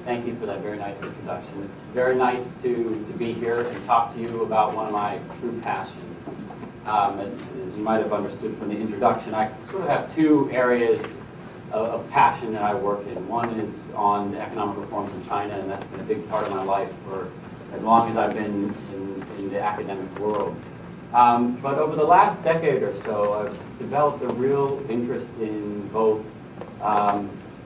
Thank you for that very nice introduction. It's very nice to be here and talk to you about one of my true passions. As you might have understood from the introduction, I sort of have two areas of passion that I work in. One is on the economic reforms in China, and that's been a big part of my life for as long as I've been in the academic world. But over the last decade or so, I've developed a real interest in both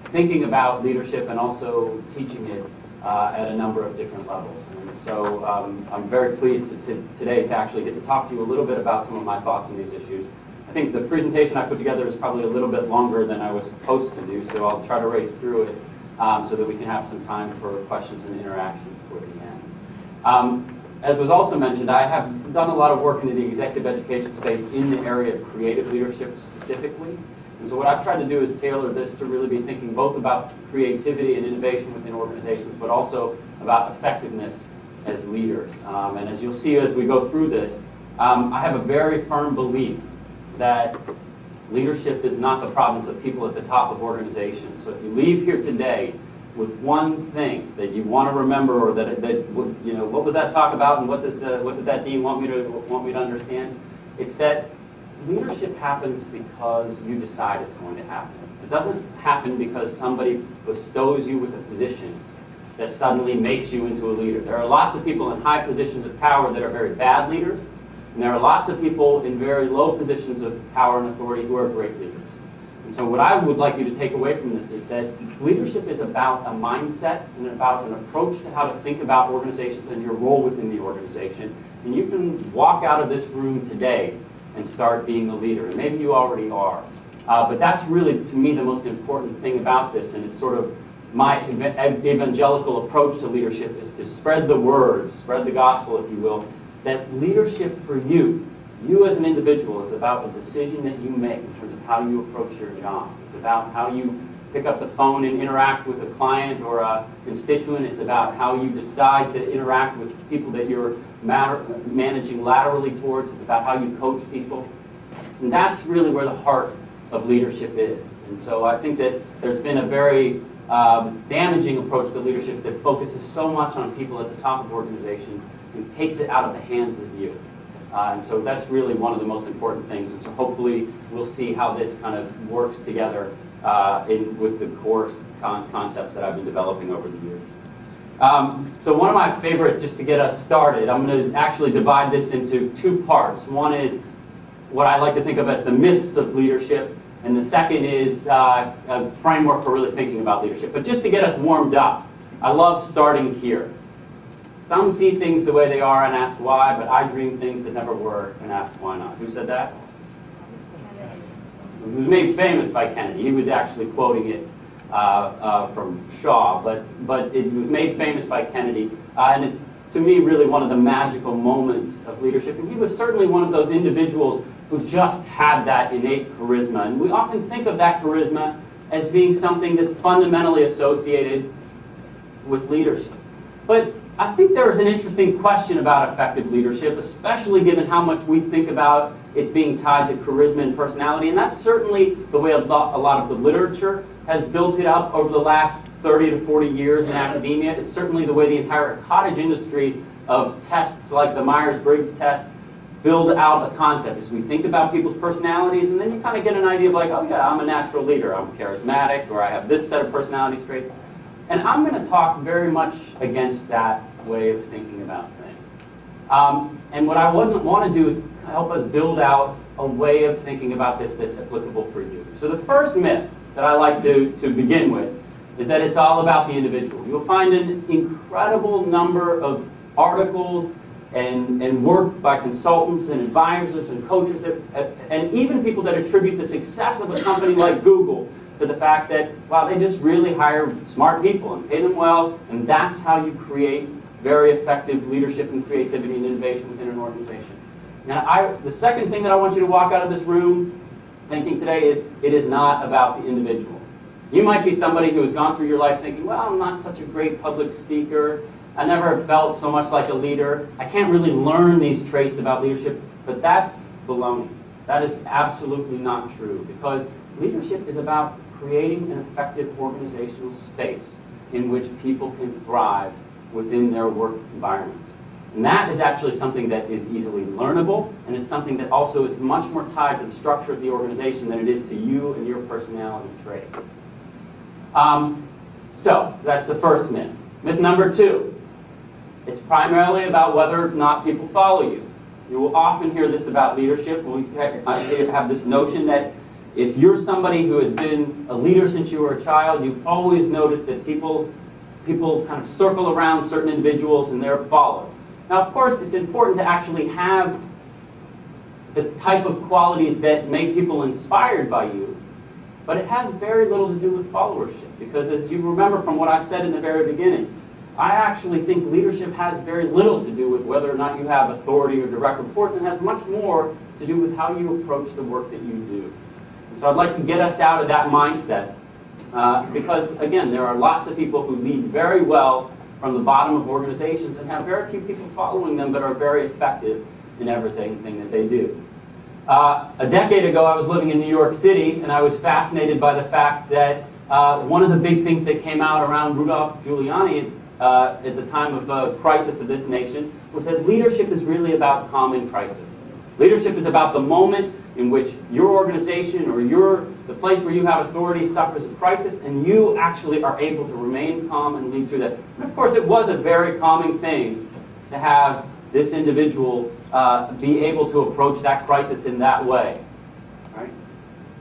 thinking about leadership and also teaching it at a number of different levels. And so I'm very pleased today to actually get to talk to you a little bit about some of my thoughts on these issues. I think the presentation I put together is probably a little bit longer than I was supposed to do, so I'll try to race through it so that we can have some time for questions and interactions toward the end. As was also mentioned, I have done a lot of work into the executive education space in the area of creative leadership specifically. And so what I've tried to do is tailor this to really be thinking both about creativity and innovation within organizations, but also about effectiveness as leaders. And as you'll see as we go through this, I have a very firm belief that leadership is not the province of people at the top of organizations. So if you leave here today with one thing that you want to remember, or that you know, what was that talk about, and what did that dean want me to understand? It's that leadership happens because you decide it's going to happen. It doesn't happen because somebody bestows you with a position that suddenly makes you into a leader. There are lots of people in high positions of power that are very bad leaders, and there are lots of people in very low positions of power and authority who are great leaders. And so what I would like you to take away from this is that leadership is about a mindset and about an approach to how to think about organizations and your role within the organization. And you can walk out of this room today and start being a leader. And maybe you already are. But that's really, to me, the most important thing about this. And it's sort of my evangelical approach to leadership is to spread the word, spread the gospel, if you will, that leadership for you as an individual, is about a decision that you make in terms of how you approach your job. It's about how you pick up the phone and interact with a client or a constituent. It's about how you decide to interact with people that you're managing laterally towards. It's about how you coach people. And that's really where the heart of leadership is. And so I think that there's been a very damaging approach to leadership that focuses so much on people at the top of organizations and takes it out of the hands of you. And so that's really one of the most important things. And so hopefully we'll see how this kind of works together with the core concepts that I've been developing over the years. So one of my favorite, just to get us started, I'm going to actually divide this into two parts. One is what I like to think of as the myths of leadership, and the second is a framework for really thinking about leadership. But just to get us warmed up, I love starting here. Some see things the way they are and ask why, but I dream things that never were and ask why not. Who said that? It was made famous by Kennedy. He was actually quoting it from Shaw, but it was made famous by Kennedy. And it's, to me, really one of the magical moments of leadership. And he was certainly one of those individuals who just had that innate charisma. And we often think of that charisma as being something that's fundamentally associated with leadership. But I think there is an interesting question about effective leadership, especially given how much we think about it's being tied to charisma and personality. And that's certainly the way a lot of the literature has built it up over the last 30 to 40 years in academia. It's certainly the way the entire cottage industry of tests like the Myers-Briggs test build out a concept. As we think about people's personalities, and then you kind of get an idea of like, oh yeah, I'm a natural leader, I'm charismatic, or I have this set of personality traits. And I'm going to talk very much against that way of thinking about things. And what I want to do is help us build out a way of thinking about this that's applicable for you. So the first myth that I like to begin with is that it's all about the individual. You'll find an incredible number of articles and work by consultants and advisors and coaches and even people that attribute the success of a company like Google to the fact that, wow, they just really hire smart people and pay them well, and that's how you create very effective leadership and creativity and innovation within an organization. Now, the second thing that I want you to walk out of this room thinking today is it is not about the individual. You might be somebody who has gone through your life thinking, well, I'm not such a great public speaker. I never felt so much like a leader. I can't really learn these traits about leadership. But that's baloney. That is absolutely not true, because leadership is about creating an effective organizational space in which people can thrive within their work environments. And that is actually something that is easily learnable, and it's something that also is much more tied to the structure of the organization than it is to you and your personality traits. So that's the first myth. Myth number 2, it's primarily about whether or not people follow you. You will often hear this about leadership. We have this notion that if you're somebody who has been a leader since you were a child, you've always noticed that people kind of circle around certain individuals and they're followed. Now, of course, it's important to actually have the type of qualities that make people inspired by you, but it has very little to do with followership, because as you remember from what I said in the very beginning, I actually think leadership has very little to do with whether or not you have authority or direct reports, and has much more to do with how you approach the work that you do. And so I'd like to get us out of that mindset, because, again, there are lots of people who lead very well from the bottom of organizations and have very few people following them, but are very effective in everything that they do. A decade ago, I was living in New York City, and I was fascinated by the fact that one of the big things that came out around Rudolph Giuliani at the time of a crisis of this nation was that leadership is really about calm in crisis. Leadership is about the moment in which your organization or the place where you have authority suffers a crisis, and you actually are able to remain calm and lead through that. And of course, it was a very calming thing to have this individual be able to approach that crisis in that way. Right?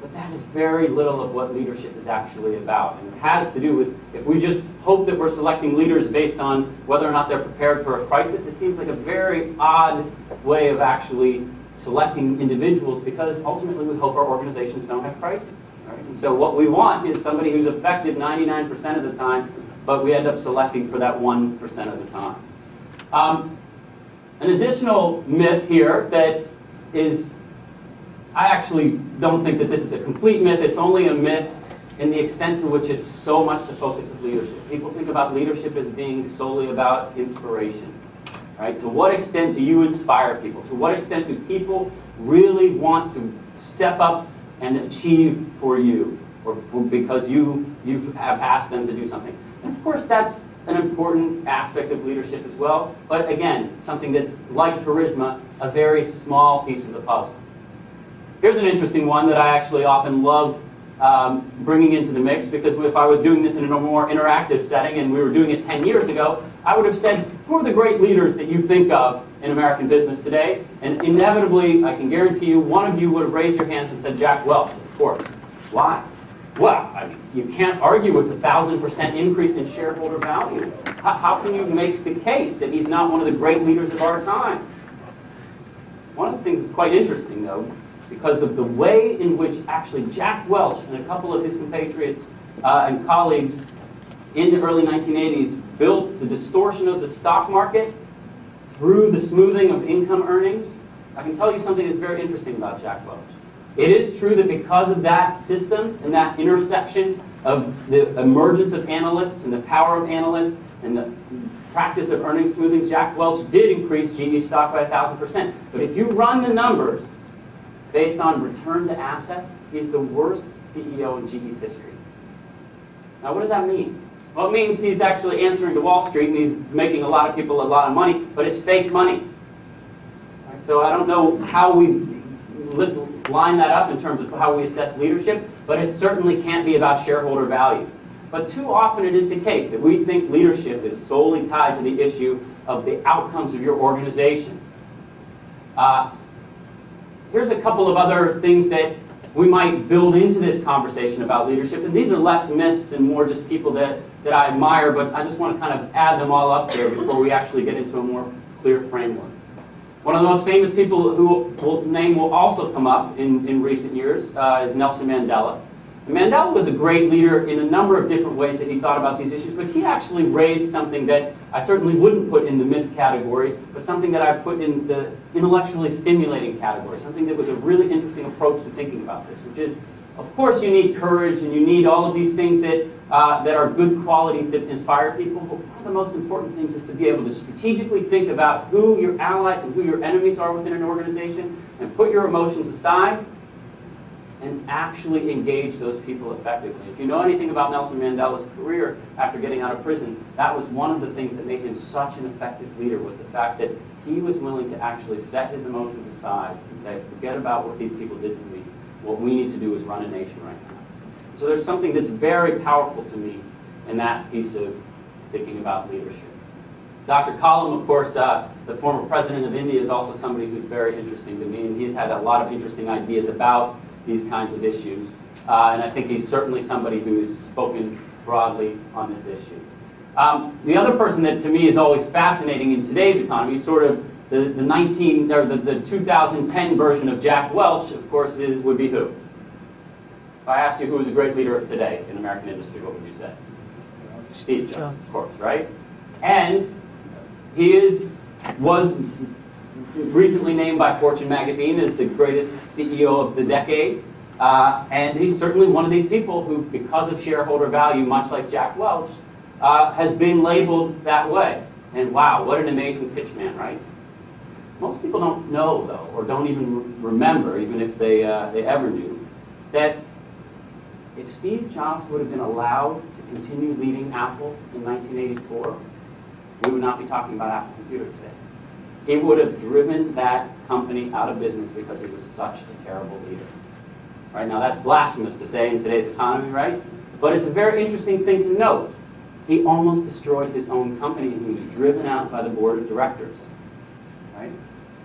But that is very little of what leadership is actually about. And it has to do with, if we just hope that we're selecting leaders based on whether or not they're prepared for a crisis, it seems like a very odd way of actually selecting individuals, because ultimately we hope our organizations don't have crises. Right? And so what we want is somebody who's effective 99% of the time, but we end up selecting for that 1% of the time. An additional myth here that is, I actually don't think that this is a complete myth. It's only a myth in the extent to which it's so much the focus of leadership. People think about leadership as being solely about inspiration. Right? To what extent do you inspire people? To what extent do people really want to step up and achieve for you, or because you have asked them to do something? And of course, that's an important aspect of leadership as well, but again, something that's like charisma, a very small piece of the puzzle. Here's an interesting one that I actually often love bringing into the mix, because if I was doing this in a more interactive setting and we were doing it 10 years ago, I would have said, who are the great leaders that you think of in American business today? And inevitably, I can guarantee you, one of you would have raised your hands and said, Jack Welch, of course. Why? Well, I mean, you can't argue with a 1,000% increase in shareholder value. How can you make the case that he's not one of the great leaders of our time? One of the things that's quite interesting, though, because of the way in which actually Jack Welch and a couple of his compatriots and colleagues in the early 1980s built the distortion of the stock market through the smoothing of income earnings. I can tell you something that's very interesting about Jack Welch. It is true that because of that system and that intersection of the emergence of analysts and the power of analysts and the practice of earnings smoothing, Jack Welch did increase GE stock by 1,000%. But if you run the numbers based on return to assets, he's the worst CEO in GE's history. Now, what does that mean? Well, it means he's actually answering to Wall Street and he's making a lot of people a lot of money, but it's fake money. Right? So I don't know how we line that up in terms of how we assess leadership, but it certainly can't be about shareholder value. But too often it is the case that we think leadership is solely tied to the issue of the outcomes of your organization. Here's a couple of other things that we might build into this conversation about leadership, and these are less myths and more just people that I admire, but I just want to kind of add them all up there before we actually get into a more clear framework. One of the most famous people whose name will also come up in recent years is Nelson Mandela. And Mandela was a great leader in a number of different ways that he thought about these issues, but he actually raised something that I certainly wouldn't put in the myth category, but something that I put in the intellectually stimulating category, something that was a really interesting approach to thinking about this, which is, of course, you need courage and you need all of these things that are good qualities that inspire people, but one of the most important things is to be able to strategically think about who your allies and who your enemies are within an organization and put your emotions aside and actually engage those people effectively. If you know anything about Nelson Mandela's career after getting out of prison, that was one of the things that made him such an effective leader, was the fact that he was willing to actually set his emotions aside and say, forget about what these people did to me. What we need to do is run a nation right now. So there's something that's very powerful to me in that piece of thinking about leadership. Dr. Kalam, of course, the former president of India, is also somebody who's very interesting to me, and he's had a lot of interesting ideas about these kinds of issues. And I think he's certainly somebody who's spoken broadly on this issue. The other person that to me is always fascinating in today's economy, sort of the 2010 version of Jack Welch, of course, would be who? If I asked you who is a great leader of today in American industry, what would you say? Steve Jobs, of course, right? And he was recently named by Fortune magazine as the greatest CEO of the decade. And he's certainly one of these people who, because of shareholder value, much like Jack Welch, has been labeled that way. And wow, what an amazing pitchman, right? Most people don't know, though, or don't even remember, even if they ever knew, that if Steve Jobs would have been allowed to continue leading Apple in 1984, we would not be talking about Apple Computer today. He would have driven that company out of business because he was such a terrible leader. Right now, that's blasphemous to say in today's economy, right? But it's a very interesting thing to note. He almost destroyed his own company, and he was driven out by the board of directors, right?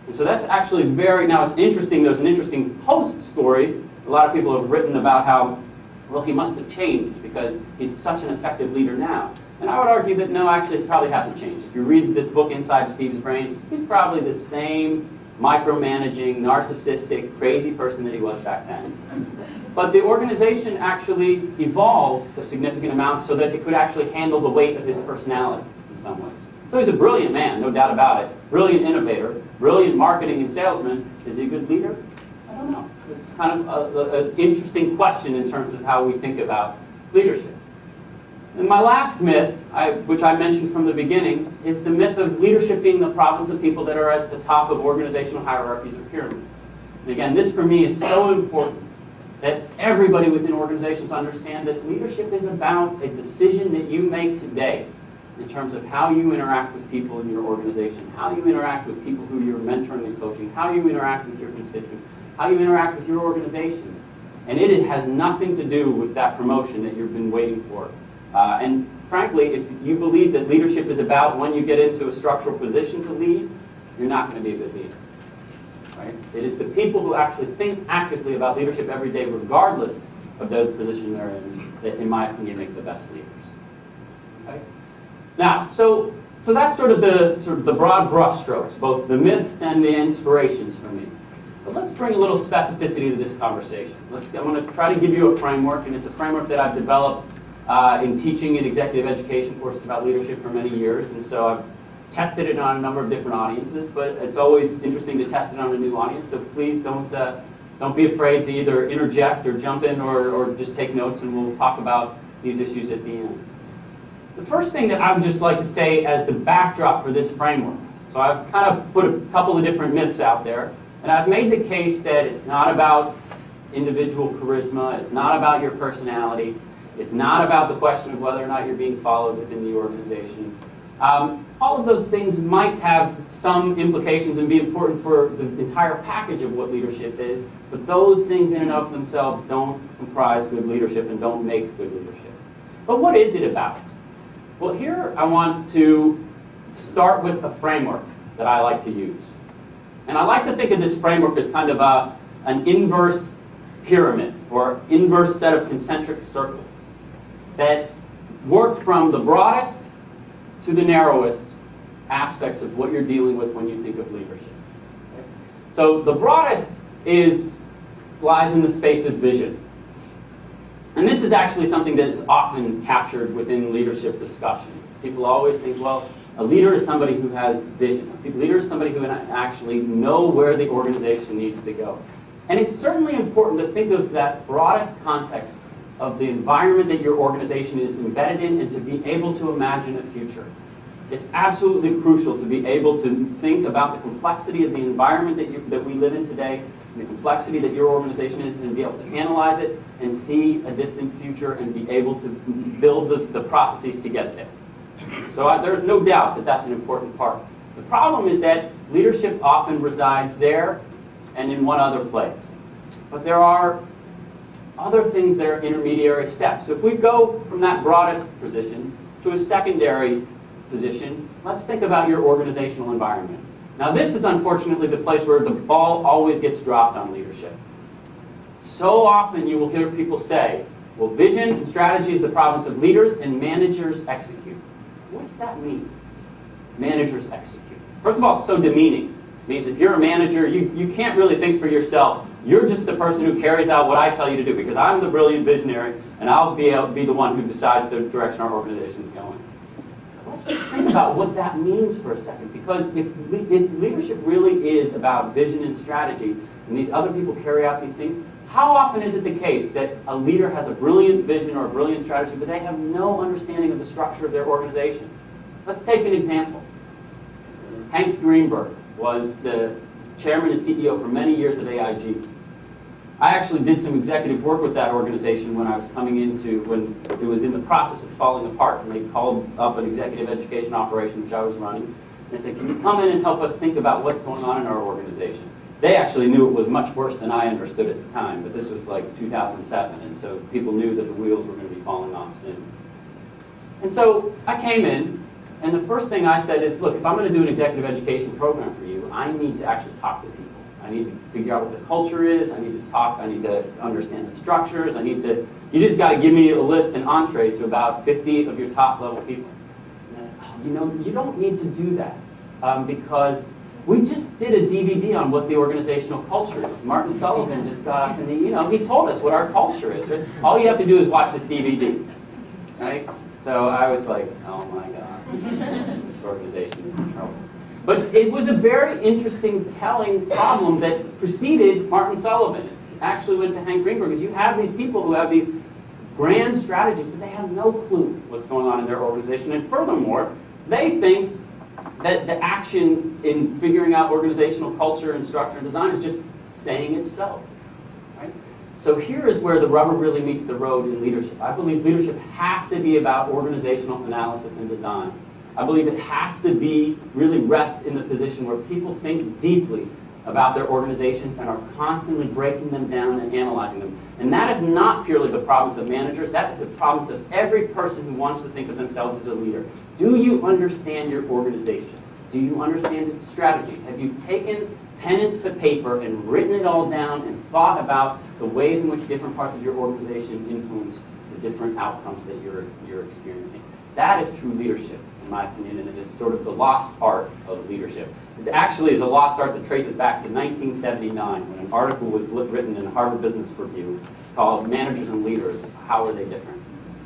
And so that's actually now it's interesting, there's an interesting post story. A lot of people have written about how, well, he must have changed because he's such an effective leader now. And I would argue that no, actually, it probably hasn't changed. If you read this book, Inside Steve's Brain, he's probably the same micromanaging, narcissistic, crazy person that he was back then. But the organization actually evolved a significant amount so that it could actually handle the weight of his personality in some ways. So he's a brilliant man, no doubt about it. Brilliant innovator, brilliant marketing and salesman. Is he a good leader? I don't know. It's kind of an interesting question in terms of how we think about leadership. And my last myth, which I mentioned from the beginning, is the myth of leadership being the province of people that are at the top of organizational hierarchies or pyramids. And again, this for me is so important that everybody within organizations understand that leadership is about a decision that you make today in terms of how you interact with people in your organization, how you interact with people who you're mentoring and coaching, how you interact with your constituents, how you interact with your organization. And it has nothing to do with that promotion that you've been waiting for. And frankly, if you believe that leadership is about when you get into a structural position to lead, you're not going to be a good leader. Right? It is the people who actually think actively about leadership every day, regardless of the position they're in, that, in my opinion, make the best leaders. Okay? Now, so that's sort of the broad brushstrokes, both the myths and the inspirations for me. But let's bring a little specificity to this conversation. I'm going to try to give you a framework, and it's a framework that I've developed in teaching and executive education courses about leadership for many years, and so I've tested it on a number of different audiences, but it's always interesting to test it on a new audience, so please don't be afraid to either interject or jump in or just take notes, and we'll talk about these issues at the end. The first thing that I would just like to say as the backdrop for this framework, so I've kind of put a couple of different myths out there, and I've made the case that it's not about individual charisma, it's not about your personality, it's not about the question of whether or not you're being followed within the organization. All of those things might have some implications and be important for the entire package of what leadership is, but those things in and of themselves don't comprise good leadership and don't make good leadership. But what is it about? Well, here I want to start with a framework that I like to use. And I like to think of this framework as kind of an inverse pyramid or inverse set of concentric circles that work from the broadest to the narrowest aspects of what you're dealing with when you think of leadership. Okay? So the broadest lies in the space of vision. And this is actually something that is often captured within leadership discussions. People always think, well, a leader is somebody who has vision. A leader is somebody who can actually know where the organization needs to go. And it's certainly important to think of that broadest context of the environment that your organization is embedded in and to be able to imagine a future. It's absolutely crucial to be able to think about the complexity of the environment that we live in today, the complexity that your organization is, and be able to analyze it and see a distant future and be able to build the processes to get there. So there's no doubt that that's an important part. The problem is that leadership often resides there and in one other place. But there are other things that are intermediary steps. So if we go from that broadest position to a secondary position, let's think about your organizational environment. Now this is unfortunately the place where the ball always gets dropped on leadership. So often you will hear people say, well, vision and strategy is the province of leaders and managers execute. What does that mean? Managers execute. First of all, it's so demeaning. It means if you're a manager, you can't really think for yourself. You're just the person who carries out what I tell you to do because I'm the brilliant visionary and I'll be the one who decides the direction our organization is going. Let's just think about what that means for a second, because if leadership really is about vision and strategy and these other people carry out these things, how often is it the case that a leader has a brilliant vision or a brilliant strategy, but they have no understanding of the structure of their organization? Let's take an example. Hank Greenberg was the chairman and CEO for many years at AIG. I actually did some executive work with that organization when I was when it was in the process of falling apart, and they called up an executive education operation which I was running. And they said, can you come in and help us think about what's going on in our organization? They actually knew it was much worse than I understood at the time, but this was like 2007, and so people knew that the wheels were going to be falling off soon. And so I came in, and the first thing I said is, look, if I'm going to do an executive education program for you, I need to actually talk to people. I need to figure out what the culture is. I need to understand the structures. You just got to give me a list and entree to about 50 of your top level people. And then, you don't need to do that because we just did a DVD on what the organizational culture is. Martin Sullivan just got up and he told us what our culture is. Right? All you have to do is watch this DVD, right? So I was like, oh my God, this organization is in trouble. But it was a very interesting, telling problem that preceded Martin Sullivan. It actually went to Hank Greenberg, because you have these people who have these grand strategies, but they have no clue what's going on in their organization. And furthermore, they think that the action in figuring out organizational culture and structure and design is just saying it's so. Right? So here is where the rubber really meets the road in leadership. I believe leadership has to be about organizational analysis and design. I believe it has to be really rest in the position where people think deeply about their organizations and are constantly breaking them down and analyzing them. And that is not purely the province of managers. That is the province of every person who wants to think of themselves as a leader. Do you understand your organization? Do you understand its strategy? Have you taken pen to paper and written it all down and thought about the ways in which different parts of your organization influence the different outcomes that you're experiencing? That is true leadership, in my opinion, and it is sort of the lost art of leadership. It actually is a lost art that traces back to 1979, when an article was written in Harvard Business Review called Managers and Leaders, How Are They Different?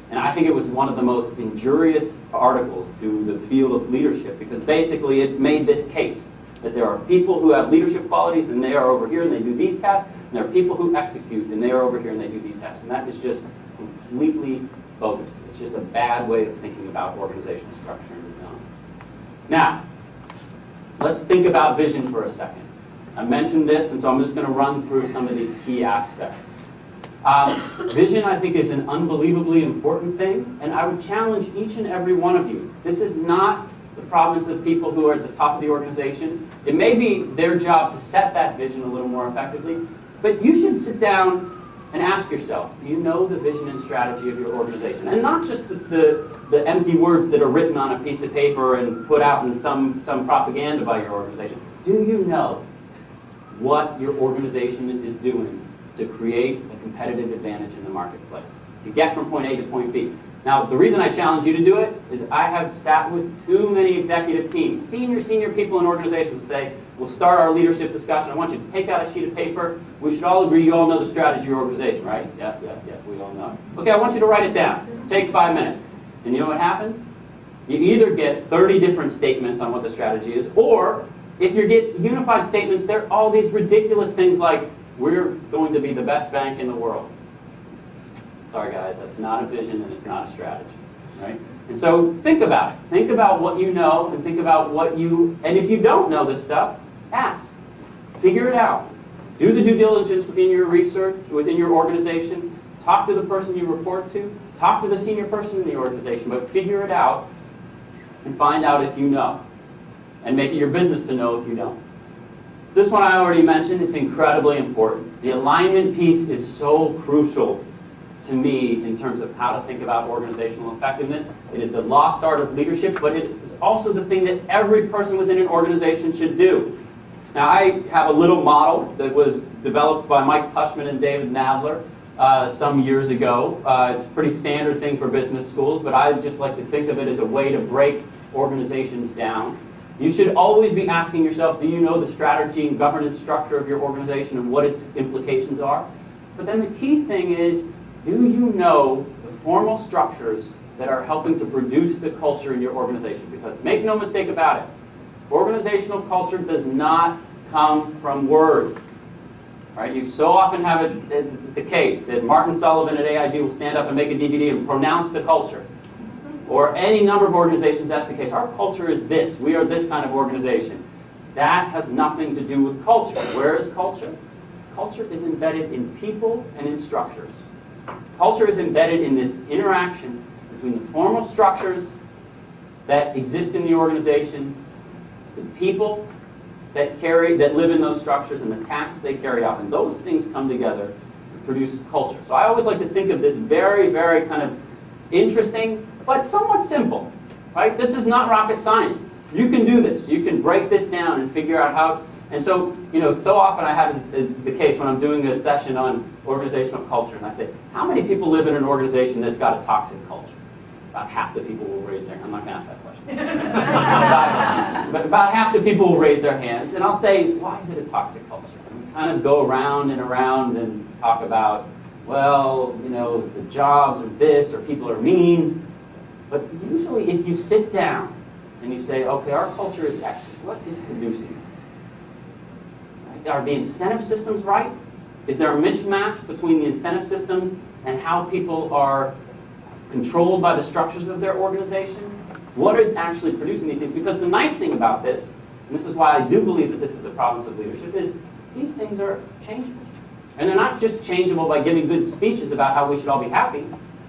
And I think it was one of the most injurious articles to the field of leadership, because basically it made this case that there are people who have leadership qualities and they are over here and they do these tasks, and there are people who execute and they are over here and they do these tasks. And that is just completely bogus. It's just a bad way of thinking about organizational structure and design. Now, let's think about vision for a second. I mentioned this, and so I'm just going to run through some of these key aspects. Vision, I think, is an unbelievably important thing, and I would challenge each and every one of you. This is not the province of people who are at the top of the organization. It may be their job to set that vision a little more effectively, but you should sit down and ask yourself, do you know the vision and strategy of your organization? And not just the empty words that are written on a piece of paper and put out in some propaganda by your organization. Do you know what your organization is doing to create a competitive advantage in the marketplace, to get from point A to point B? Now, the reason I challenge you to do it is I have sat with too many executive teams, senior people in organizations, say, we'll start our leadership discussion. I want you to take out a sheet of paper. We should all agree you all know the strategy of your organization, right? Yeah, we all know. Okay, I want you to write it down. Take 5 minutes. And you know what happens? You either get 30 different statements on what the strategy is, or if you get unified statements, there are all these ridiculous things like, we're going to be the best bank in the world. Sorry guys, that's not a vision and it's not a strategy, right? And so think about it. Think about what you know, and think about and if you don't know this stuff, ask. Figure it out. Do the due diligence within your research, within your organization. Talk to the person you report to. Talk to the senior person in the organization, but figure it out and find out if you know. And make it your business to know if you don't. This one I already mentioned, it's incredibly important. The alignment piece is so crucial to me in terms of how to think about organizational effectiveness. It is the lost art of leadership, but it is also the thing that every person within an organization should do. Now, I have a little model that was developed by Mike Pushman and David Nadler some years ago. It's a pretty standard thing for business schools, but I just like to think of it as a way to break organizations down. You should always be asking yourself, do you know the strategy and governance structure of your organization and what its implications are? But then the key thing is, do you know the formal structures that are helping to produce the culture in your organization? Because make no mistake about it, organizational culture does not come from words. Right? You so often have it, this is the case, that Martin Sullivan at AIG will stand up and make a DVD and pronounce the culture. Or any number of organizations, that's the case. Our culture is this. We are this kind of organization. That has nothing to do with culture. Where is culture? Culture is embedded in people and in structures. Culture is embedded in this interaction between the formal structures that exist in the organization, the people that live in those structures, and the tasks they carry out. And those things come together to produce culture. So I always like to think of this very, very kind of interesting, but somewhat simple, right? This is not rocket science. You can do this. You can break this down and figure out how. And so, so often I have this, it's the case when I'm doing a session on organizational culture, and I say, how many people live in an organization that's got a toxic culture? About half the people will raise their hand. I'm not going to ask that question. but about half the people will raise their hands, and I'll say, why is it a toxic culture? And we kind of go around and talk about, well, the jobs are this, or people are mean. But usually if you sit down and you say, okay, our culture is X, what is producing it? Right? Are the incentive systems right? Is there a mismatch between the incentive systems and how people are controlled by the structures of their organization? What is actually producing these things? Because the nice thing about this, and this is why I do believe that this is the province of leadership, is these things are changeable. And they're not just changeable by giving good speeches about how we should all be happy.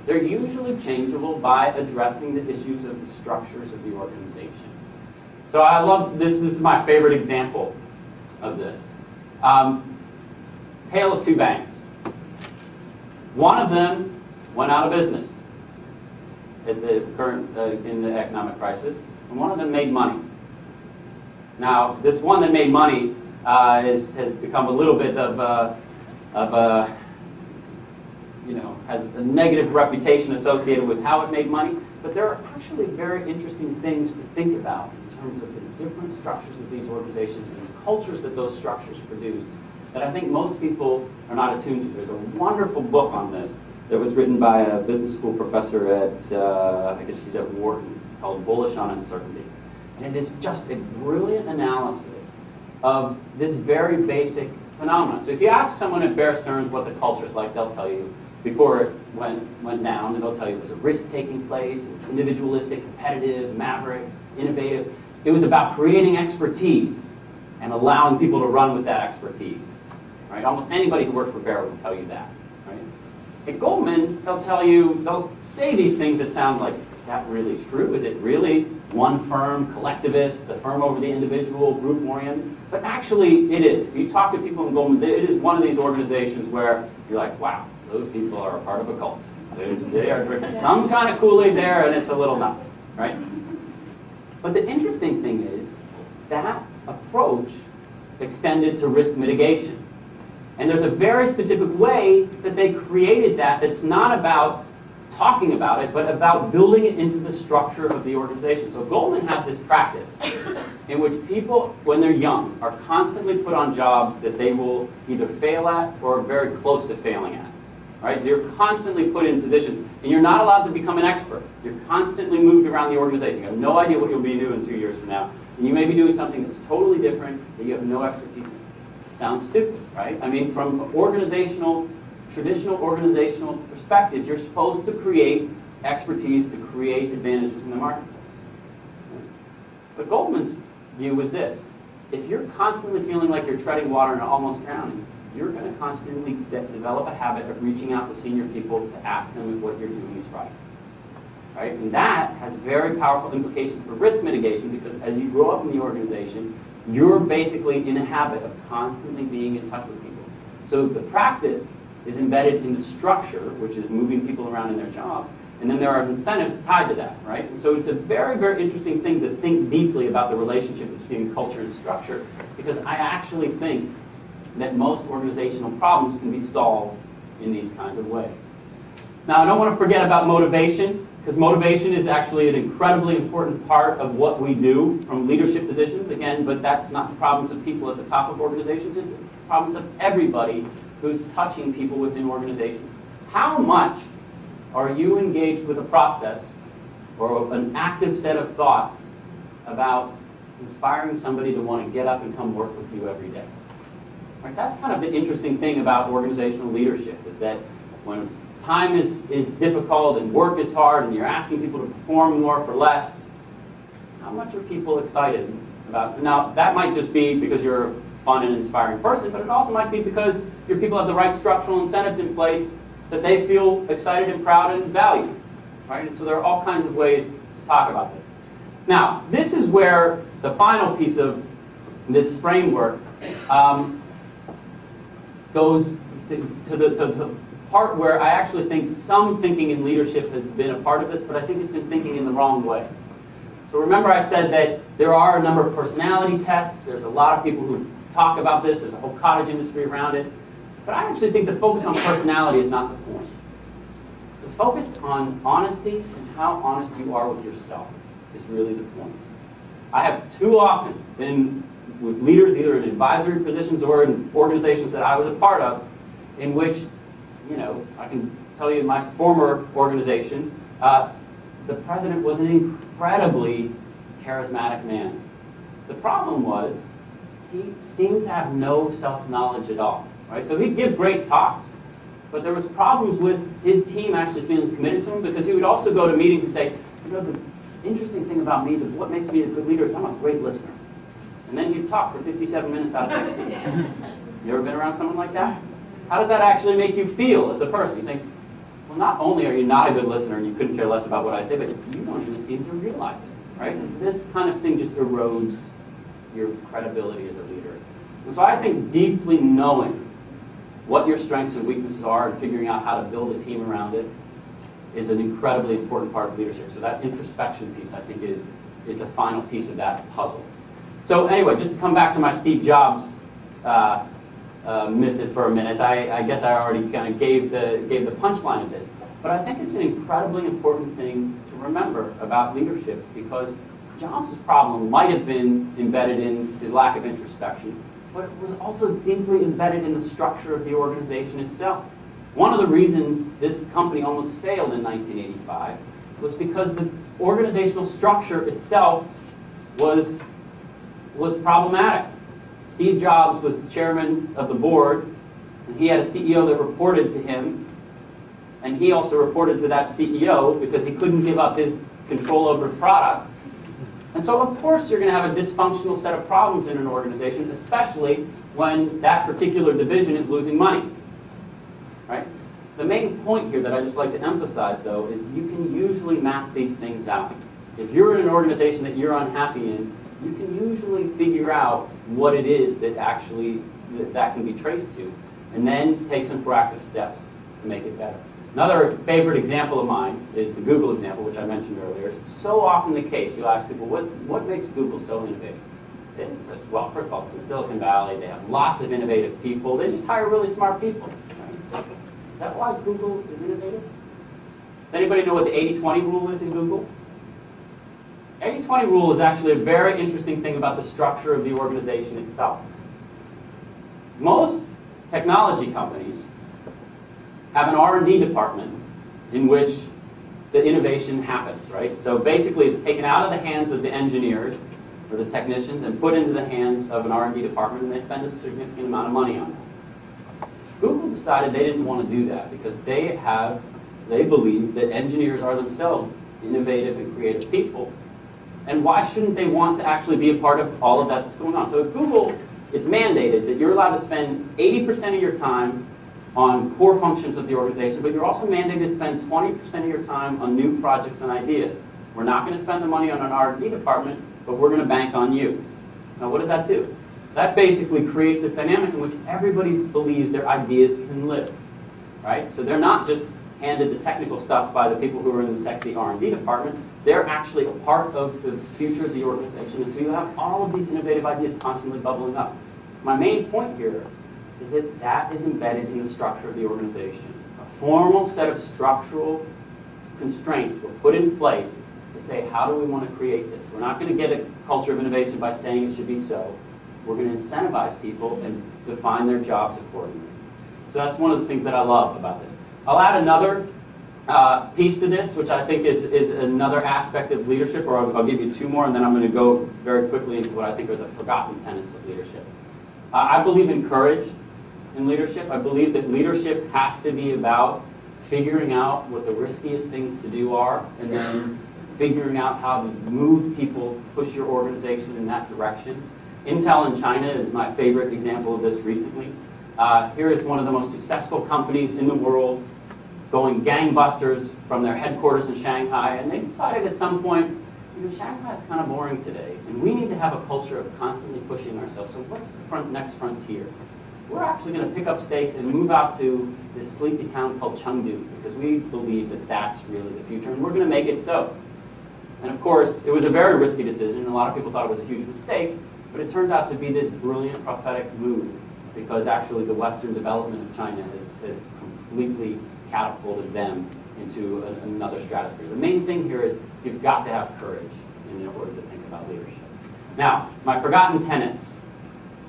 They're usually changeable by addressing the issues of the structures of the organization. So I love this. This is my favorite example of this. Tale of two banks. One of them went out of business at the in the economic crisis, and one of them made money. Now, this one that made money has become a little bit of a has a negative reputation associated with how it made money, but there are actually very interesting things to think about in terms of the different structures of these organizations and the cultures that those structures produced that I think most people are not attuned to. There's a wonderful book on this that was written by a business school professor at, I guess she's at Wharton, called Bullish on Uncertainty. And it is just a brilliant analysis of this very basic phenomenon. So if you ask someone at Bear Stearns what the culture is like, they'll tell you, before it went down, they'll tell you it was a risk-taking place, it was individualistic, competitive, mavericks, innovative. It was about creating expertise and allowing people to run with that expertise. Right? Almost anybody who worked for Bear will tell you that. Right? At Goldman, they'll say these things that sound like, is that really true? Is it really one firm, collectivist, the firm over the individual, group-oriented? But actually, it is. If you talk to people in Goldman, it is one of these organizations where you're like, wow, those people are a part of a cult. They are drinking some kind of Kool-Aid there, and it's a little nuts, right? But the interesting thing is that approach extended to risk mitigation. And there's a very specific way that they created that's not about talking about it, but about building it into the structure of the organization. So Goldman has this practice in which people, when they're young, are constantly put on jobs that they will either fail at or are very close to failing at. Right? You're constantly put in positions, and you're not allowed to become an expert. You're constantly moved around the organization. You have no idea what you'll be doing 2 years from now. And you may be doing something that's totally different that you have no expertise in. Sounds stupid, right? I mean, from traditional organizational perspective, you're supposed to create expertise to create advantages in the marketplace. But Goldman's view was this: if you're constantly feeling like you're treading water and almost drowning, you're going to constantly develop a habit of reaching out to senior people to ask them if what you're doing is right. Right? And that has very powerful implications for risk mitigation, because as you grow up in the organization, you're basically in a habit of constantly being in touch with people. So the practice is embedded in the structure, which is moving people around in their jobs, and then there are incentives tied to that, right? And so it's a very, very interesting thing to think deeply about the relationship between culture and structure, because I actually think that most organizational problems can be solved in these kinds of ways. Now, I don't want to forget about motivation, because motivation is actually an incredibly important part of what we do from leadership positions, again, but that's not the problems of people at the top of organizations, it's the problems of everybody who's touching people within organizations. How much are you engaged with a process or an active set of thoughts about inspiring somebody to want to get up and come work with you every day? Right? That's kind of the interesting thing about organizational leadership, is that when time is difficult and work is hard and you're asking people to perform more for less, how much are people excited about it? Now, that might just be because you're a fun and inspiring person, but it also might be because your people have the right structural incentives in place that they feel excited and proud and valued. Right? And so there are all kinds of ways to talk about this. Now, this is where the final piece of this framework goes to the part where I actually think some thinking in leadership has been a part of this, but I think it's been thinking in the wrong way. So remember I said that there are a number of personality tests. There's a lot of people who talk about this. There's a whole cottage industry around it. But I actually think the focus on personality is not the point. The focus on honesty and how honest you are with yourself is really the point. I have too often been with leaders, either in advisory positions or in organizations that I was a part of, in which, you know, I can tell you in my former organization, the president was an incredibly charismatic man. The problem was he seemed to have no self-knowledge at all. Right? So he'd give great talks, but there was problems with his team actually feeling committed to him, because he would also go to meetings and say, you know, the interesting thing about me, what makes me a good leader is I'm a great listener. And then he'd talk for 57 minutes out of 60. You ever been around someone like that? How does that actually make you feel as a person? You think, well, not only are you not a good listener and you couldn't care less about what I say, but you don't even seem to realize it, right? And so this kind of thing just erodes your credibility as a leader. And so I think deeply knowing what your strengths and weaknesses are and figuring out how to build a team around it is an incredibly important part of leadership. So that introspection piece, I think, is the final piece of that puzzle. So anyway, just to come back to my Steve Jobs miss it for a minute. I guess I already kind of gave the punchline of this. But I think it's an incredibly important thing to remember about leadership, because Jobs' problem might have been embedded in his lack of introspection, but it was also deeply embedded in the structure of the organization itself. One of the reasons this company almost failed in 1985 was because the organizational structure itself was problematic. Steve Jobs was the chairman of the board, and he had a CEO that reported to him, and he also reported to that CEO because he couldn't give up his control over products. And so, of course, you're going to have a dysfunctional set of problems in an organization, especially when that particular division is losing money. Right? The main point here that I just like to emphasize, though, is you can usually map these things out. If you're in an organization that you're unhappy in, you can usually figure out what it is that actually that can be traced to, and then take some proactive steps to make it better. Another favorite example of mine is the Google example, which I mentioned earlier. It's so often the case. You'll ask people, what makes Google so innovative? It says, well, first of all, it's in Silicon Valley. They have lots of innovative people. They just hire really smart people. Right? Is that why Google is innovative? Does anybody know what the 80-20 rule is in Google? 80-20 rule is actually a very interesting thing about the structure of the organization itself. Most technology companies have an R&D department in which the innovation happens, right? So basically it's taken out of the hands of the engineers or the technicians and put into the hands of an R&D department, and they spend a significant amount of money on it. Google decided they didn't want to do that because they have they believe that engineers are themselves innovative and creative people. And why shouldn't they want to actually be a part of all of that that's going on? So at Google, it's mandated that you're allowed to spend 80% of your time on core functions of the organization, but you're also mandated to spend 20% of your time on new projects and ideas. We're not going to spend the money on an R&D department, but we're going to bank on you. Now, what does that do? That basically creates this dynamic in which everybody believes their ideas can live, right? So they're not just handed the technical stuff by the people who are in the sexy R&D department. They're actually a part of the future of the organization. And so you have all of these innovative ideas constantly bubbling up. My main point here is that that is embedded in the structure of the organization. A formal set of structural constraints were put in place to say, how do we want to create this? We're not going to get a culture of innovation by saying it should be so. We're going to incentivize people and define their jobs accordingly. So that's one of the things that I love about this. I'll add another piece to this, which I think is another aspect of leadership, or I'll give you two more, and then I'm going to go very quickly into what I think are the forgotten tenets of leadership. I believe in courage in leadership. I believe that leadership has to be about figuring out what the riskiest things to do are, and then figuring out how to move people to push your organization in that direction. Intel in China is my favorite example of this recently. Here is one of the most successful companies in the world going gangbusters from their headquarters in Shanghai, and they decided at some point, you know, Shanghai's kind of boring today, and we need to have a culture of constantly pushing ourselves. So what's the next frontier? We're actually going to pick up stakes and move out to this sleepy town called Chengdu, because we believe that that's really the future, and we're going to make it so. And of course, it was a very risky decision, and a lot of people thought it was a huge mistake, but it turned out to be this brilliant prophetic move, because actually the Western development of China has completely catapulted them into another stratosphere. The main thing here is you've got to have courage in order to think about leadership. Now, my forgotten tenets.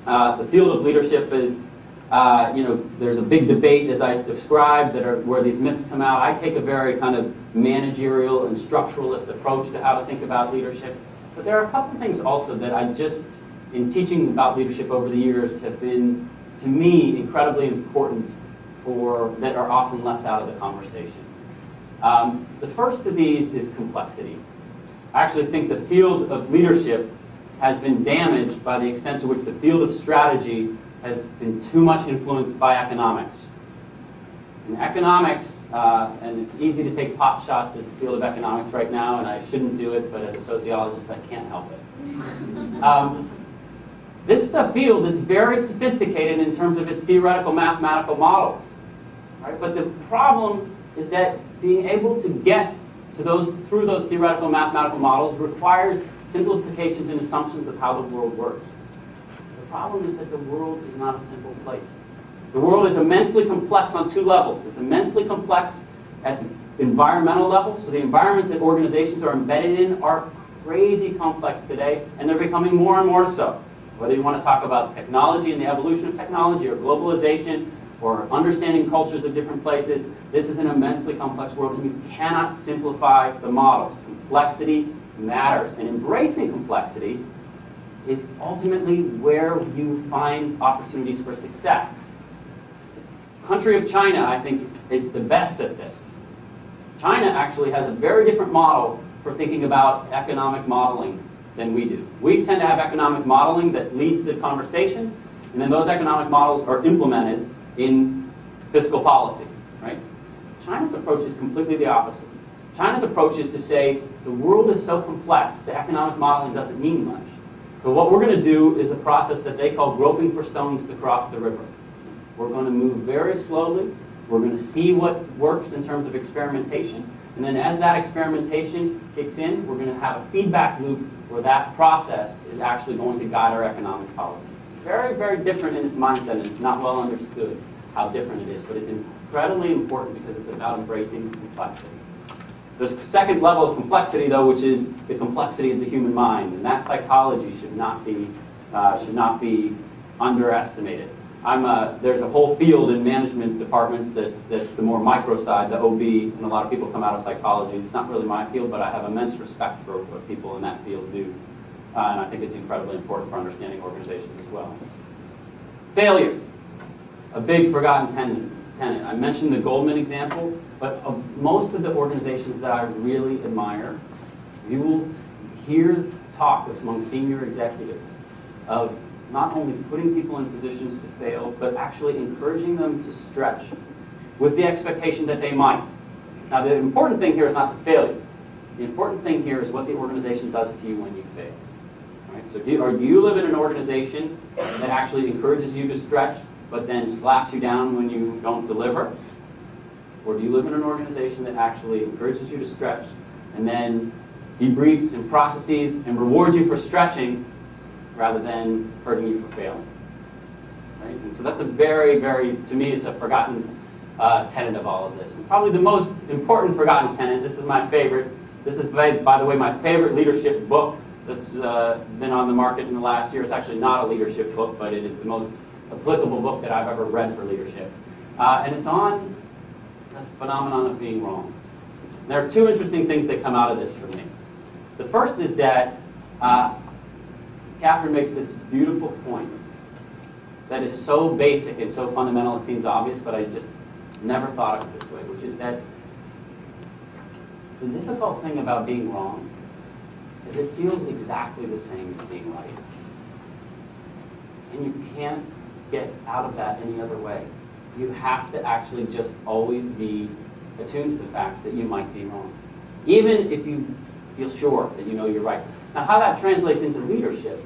The field of leadership is, there's a big debate, as I described, where these myths come out. I take a very kind of managerial and structuralist approach to how to think about leadership. But there are a couple things also that I just, in teaching about leadership over the years, have been, to me, incredibly important that are often left out of the conversation. The first of these is complexity. I actually think the field of leadership has been damaged by the extent to which the field of strategy has been too much influenced by economics. In economics, and it's easy to take pot shots at the field of economics right now, and I shouldn't do it, but as a sociologist, I can't help it. This is a field that's very sophisticated in terms of its theoretical mathematical models. Right? But the problem is that being able to get to through those theoretical mathematical models requires simplifications and assumptions of how the world works. The problem is that the world is not a simple place. The world is immensely complex on two levels. It's immensely complex at the environmental level, so the environments that organizations are embedded in are crazy complex today, and they're becoming more and more so. Whether you want to talk about technology and the evolution of technology, or globalization, or understanding cultures of different places, this is an immensely complex world, and you cannot simplify the models. Complexity matters, and embracing complexity is ultimately where you find opportunities for success. The country of China, I think, is the best at this. China actually has a very different model for thinking about economic modeling than we do. We tend to have economic modeling that leads the conversation, and then those economic models are implemented in fiscal policy, right? China's approach is completely the opposite. China's approach is to say, the world is so complex, the economic modeling doesn't mean much. So what we're going to do is a process that they call groping for stones to cross the river. We're going to move very slowly. We're going to see what works in terms of experimentation. And then as that experimentation kicks in, we're going to have a feedback loop where that process is actually going to guide our economic policies. Very, very different in its mindset, and it's not well understood how different it is, but it's incredibly important because it's about embracing complexity. There's a second level of complexity, though, which is the complexity of the human mind, and that psychology should not be underestimated. There's a whole field in management departments that's the more micro side, the OB, and a lot of people come out of psychology. It's not really my field, but I have immense respect for what people in that field do. And I think it's incredibly important for understanding organizations as well. Failure, a big forgotten tenet. I mentioned the Goldman example, but most of the organizations that I really admire, you will hear talk among senior executives of not only putting people in positions to fail, but actually encouraging them to stretch with the expectation that they might. Now, the important thing here is not the failure. The important thing here is what the organization does to you when you fail. Right? So do you live in an organization that actually encourages you to stretch, but then slaps you down when you don't deliver? Or do you live in an organization that actually encourages you to stretch and then debriefs and processes and rewards you for stretching rather than hurting you for failing? Right? And so that's a very, very, to me, it's a forgotten tenet of all of this. And probably the most important forgotten tenet, this is my favorite, this is, by the way, my favorite leadership book that's been on the market in the last year. It's actually not a leadership book, but it is the most applicable book that I've ever read for leadership. And it's on the phenomenon of being wrong. There are two interesting things that come out of this for me. The first is that Catherine makes this beautiful point that is so basic and so fundamental it seems obvious, but I just never thought of it this way, which is that the difficult thing about being wrong is it feels exactly the same as being right. And you can't get out of that any other way. You have to actually just always be attuned to the fact that you might be wrong, even if you feel sure that you know you're right. Now, how that translates into leadership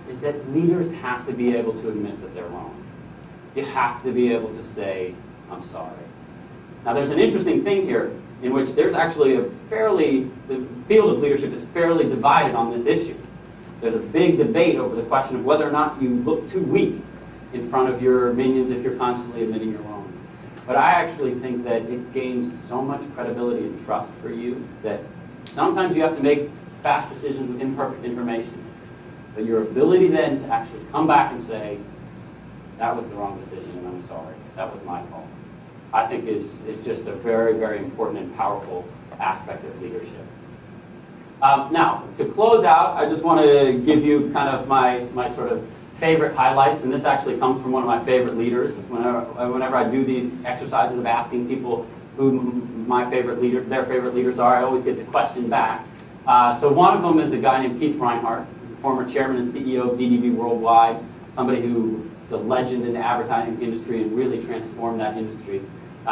is that leaders have to be able to admit that they're wrong. You have to be able to say, I'm sorry. Now, there's an interesting thing here in which there's actually the field of leadership is fairly divided on this issue. There's a big debate over the question of whether or not you look too weak in front of your minions if you're constantly admitting you're wrong. But I actually think that it gains so much credibility and trust for you that sometimes you have to make fast decisions with imperfect information. But your ability then to actually come back and say, that was the wrong decision and I'm sorry, that was my fault, I think is just a very, very important and powerful aspect of leadership. Now, to close out, I just want to give you kind of my sort of favorite highlights, and this actually comes from one of my favorite leaders. Whenever I do these exercises of asking people who their favorite leaders are, I always get the question back. So one of them is a guy named Keith Reinhardt. He's the former chairman and CEO of DDB Worldwide, somebody who is a legend in the advertising industry and really transformed that industry.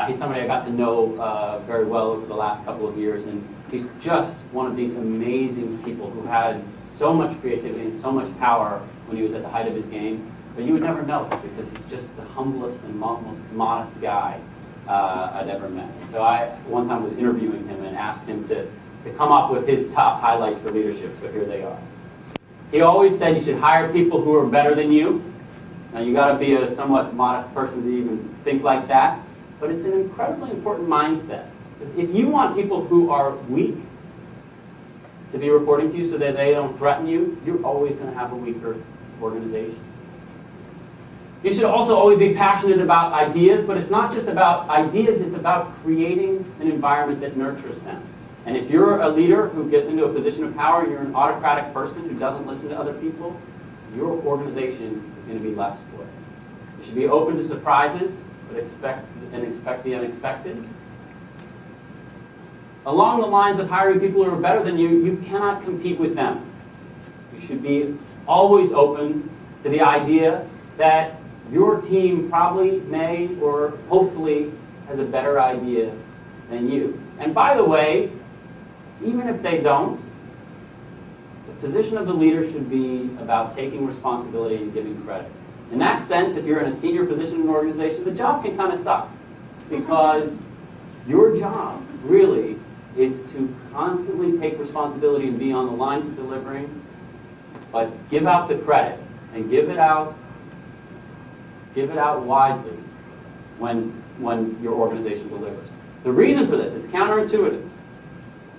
He's somebody I got to know very well over the last couple of years, and he's just one of these amazing people who had so much creativity and so much power when he was at the height of his game, but you would never know it because he's just the humblest and most modest guy I'd ever met. So I, one time, was interviewing him and asked him to come up with his top highlights for leadership, so here they are. He always said you should hire people who are better than you. Now, you got to be a somewhat modest person to even think like that, but it's an incredibly important mindset. Because if you want people who are weak to be reporting to you so that they don't threaten you, you're always going to have a weaker organization. You should also always be passionate about ideas, but it's not just about ideas, it's about creating an environment that nurtures them. And if you're a leader who gets into a position of power, you're an autocratic person who doesn't listen to other people, your organization is going to be less for it. You should be open to surprises, but expect the unexpected. Along the lines of hiring people who are better than you, you cannot compete with them. You should be always open to the idea that your team probably may or hopefully has a better idea than you. And by the way, even if they don't, the position of the leader should be about taking responsibility and giving credit. In that sense, if you're in a senior position in an organization, the job can kind of suck because your job really is to constantly take responsibility and be on the line for delivering, but give out the credit and give it out widely when your organization delivers. The reason for this, it's counterintuitive,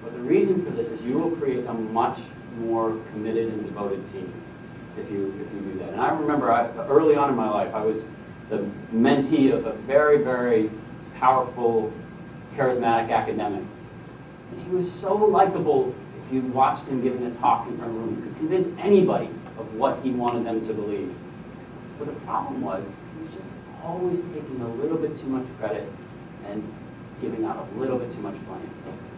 but the reason for this is you will create a much more committed and devoted team if you do that. And I remember early on in my life, I was the mentee of a very, very powerful, charismatic academic. And he was so likable if you watched him giving a talk in front of a room. You could convince anybody of what he wanted them to believe. But the problem was, he was just always taking a little bit too much credit and giving out a little bit too much blame.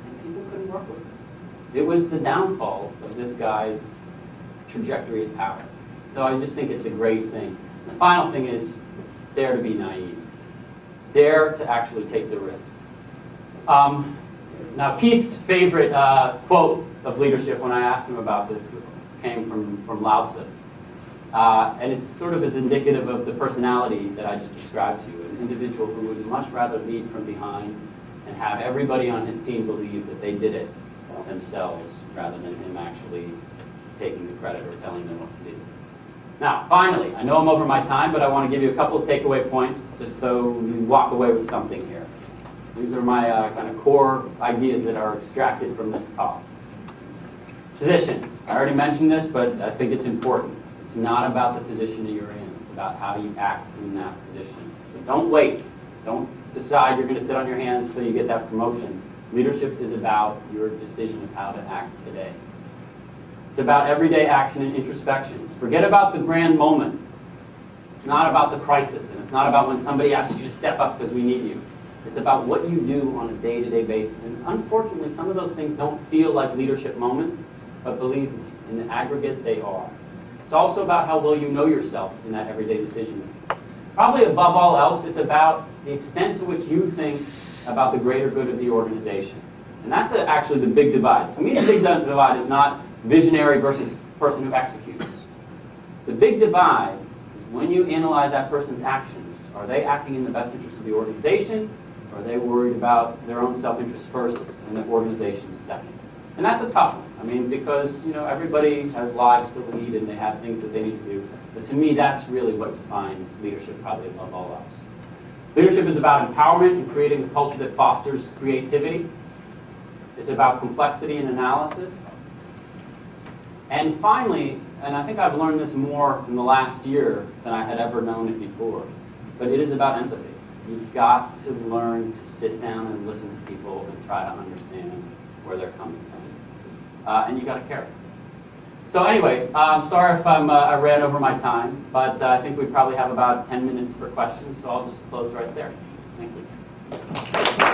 And people couldn't work with it. It was the downfall of this guy's trajectory of power. So I just think it's a great thing. The final thing is, dare to be naive. Dare to actually take the risks. Now, Keith's favorite quote of leadership when I asked him about this came from Lao Tzu. And it's sort of as indicative of the personality that I just described to you, an individual who would much rather lead from behind and have everybody on his team believe that they did it themselves rather than him actually taking the credit or telling them what to do. Now, finally, I know I'm over my time, but I want to give you a couple of takeaway points just so you walk away with something here. These are my kind of core ideas that are extracted from this talk. Position. I already mentioned this, but I think it's important. It's not about the position that you're in. It's about how you act in that position. So don't wait. Don't decide you're going to sit on your hands until you get that promotion. Leadership is about your decision of how to act today. It's about everyday action and introspection. Forget about the grand moment. It's not about the crisis, and it's not about when somebody asks you to step up because we need you. It's about what you do on a day-to-day basis. And unfortunately, some of those things don't feel like leadership moments, but believe me, in the aggregate, they are. It's also about how well you know yourself in that everyday decision making. Probably above all else, it's about the extent to which you think about the greater good of the organization. And that's actually the big divide. To me, the big divide is not visionary versus person who executes. The big divide is when you analyze that person's actions. Are they acting in the best interest of the organization? Or are they worried about their own self-interest first and the organization's second? And that's a tough one. I mean, because everybody has lives to lead and they have things that they need to do. But to me, that's really what defines leadership, probably above all else. Leadership is about empowerment and creating a culture that fosters creativity. It's about complexity and analysis. And finally, and I think I've learned this more in the last year than I had ever known it before, but it is about empathy. You've got to learn to sit down and listen to people and try to understand where they're coming from. And you've got to care. So anyway, I'm sorry if I ran over my time, but I think we probably have about 10 minutes for questions, so I'll just close right there. Thank you.